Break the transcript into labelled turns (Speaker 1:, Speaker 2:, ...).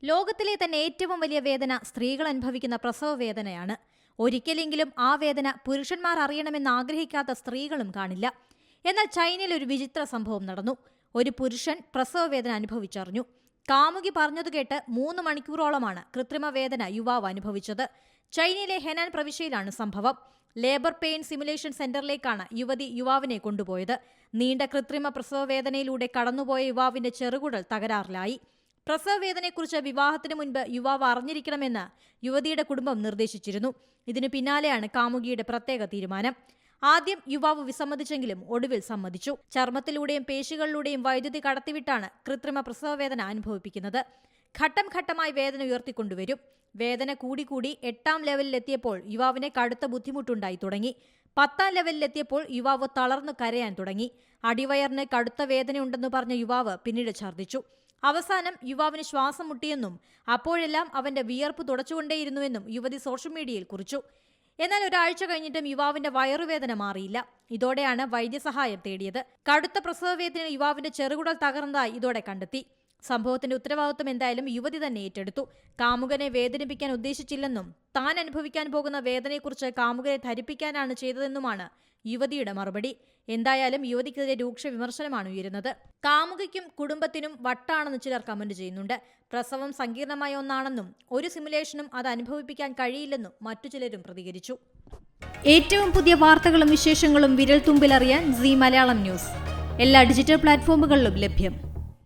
Speaker 1: ലോകത്തിലെ തന്നെ ഏറ്റവും വലിയ വേദന സ്ത്രീകൾ അനുഭവിക്കുന്ന പ്രസവ വേദനയാണ്. ഒരിക്കലെങ്കിലും ആ വേദന പുരുഷന്മാർ അറിയണമെന്ന് ആഗ്രഹിക്കാത്ത സ്ത്രീകളും കാണില്ല. എന്നാൽ ചൈനയിൽ ഒരു വിചിത്ര സംഭവം നടന്നു. ഒരു പുരുഷൻ പ്രസവ വേദന അനുഭവിച്ചറിഞ്ഞു. കാമുകി പറഞ്ഞതു കേട്ട് 3 മണിക്കൂറോളമാണ് കൃത്രിമ വേദന യുവാവ് അനുഭവിച്ചത്. ചൈനയിലെ ഹെനാൻ പ്രവിശ്യയിലാണ് സംഭവം. ലേബർ പെയിൻ സിമുലേഷൻ സെന്ററിലേക്കാണ് യുവാവിനെ കൊണ്ടുപോയത്. നീണ്ട കൃത്രിമ പ്രസവ വേദനയിലൂടെ കടന്നുപോയ യുവാവിന്റെ ചെറുകുടൽ തകരാറിലായി. പ്രസവ വേദനയെക്കുറിച്ച് വിവാഹത്തിന് മുൻപ് യുവാവ് അറിഞ്ഞിരിക്കണമെന്ന് യുവതിയുടെ കുടുംബം നിർദ്ദേശിച്ചിരുന്നു. ഇതിനു പിന്നാലെയാണ് കാമുകിയുടെ പ്രത്യേക തീരുമാനം. ആദ്യം യുവാവ് വിസമ്മതിച്ചെങ്കിലും ഒടുവിൽ സമ്മതിച്ചു. ചർമ്മത്തിലൂടെയും പേശികളിലൂടെയും വൈദ്യുതി കടത്തിവിട്ടാണ് കൃത്രിമ പ്രസവ വേദന അനുഭവിപ്പിക്കുന്നത്. ഘട്ടം ഘട്ടമായി വേദന ഉയർത്തിക്കൊണ്ടുവരും. വേദന കൂടി 8ാം ലെവലിലെത്തിയപ്പോൾ യുവാവിനെ കടുത്ത ബുദ്ധിമുട്ടുണ്ടായി തുടങ്ങി. 10ാം ലെവലിലെത്തിയപ്പോൾ യുവാവ് തളർന്നു കരയാൻ തുടങ്ങി. അടിവയറിന് കടുത്ത വേദനയുണ്ടെന്ന് പറഞ്ഞ യുവാവ് പിന്നീട് ഛർദ്ദിച്ചു. അവസാനം യുവാവിന് ശ്വാസം മുട്ടിയെന്നും അപ്പോഴെല്ലാം അവന്റെ വിയർപ്പ് തുടച്ചുകൊണ്ടേയിരുന്നുവെന്നും യുവതി സോഷ്യൽ മീഡിയയിൽ കുറിച്ചു. എന്നാൽ ഒരാഴ്ച കഴിഞ്ഞിട്ടും യുവാവിന്റെ വയറുവേദന മാറിയില്ല. ഇതോടെയാണ് വൈദ്യസഹായം തേടിയത്. കടുത്ത പ്രസവവേദന യുവാവിന്റെ ചെറുകുടൽ തകർന്നതായി ഇതോടെ കണ്ടെത്തി. സംഭവത്തിന്റെ ഉത്തരവാദിത്വം എന്തായാലും യുവതി തന്നെ ഏറ്റെടുത്തു. കാമുകനെ വേദനിപ്പിക്കാൻ ഉദ്ദേശിച്ചില്ലെന്നും താൻ അനുഭവിക്കാൻ പോകുന്ന വേദനയെക്കുറിച്ച് കാമുകനെ ധരിപ്പിക്കാനാണ് ചെയ്തതെന്നുമാണ് യുവതിയുടെ മറുപടി. എന്തായാലും യുവതിക്കെതിരെ രൂക്ഷ വിമർശനമാണ് ഉയരുന്നത്. കാമുകിക്കും കുടുംബത്തിനും വട്ടാണെന്ന് ചിലർ കമന്റ് ചെയ്യുന്നുണ്ട്. പ്രസവം സങ്കീർണമായ ഒന്നാണെന്നും ഒരു സിമുലേഷനും അത് അനുഭവിപ്പിക്കാൻ കഴിയില്ലെന്നും മറ്റു ചിലരും പ്രതികരിച്ചു. ഏറ്റവും പുതിയ വാർത്തകളും വിശേഷങ്ങളും വിരൽ തുമ്പിലറിയാൻ സീ മലയാളം ന്യൂസ് എല്ലാ ഡിജിറ്റൽ പ്ലാറ്റ്ഫോമുകളിലും ലഭ്യം.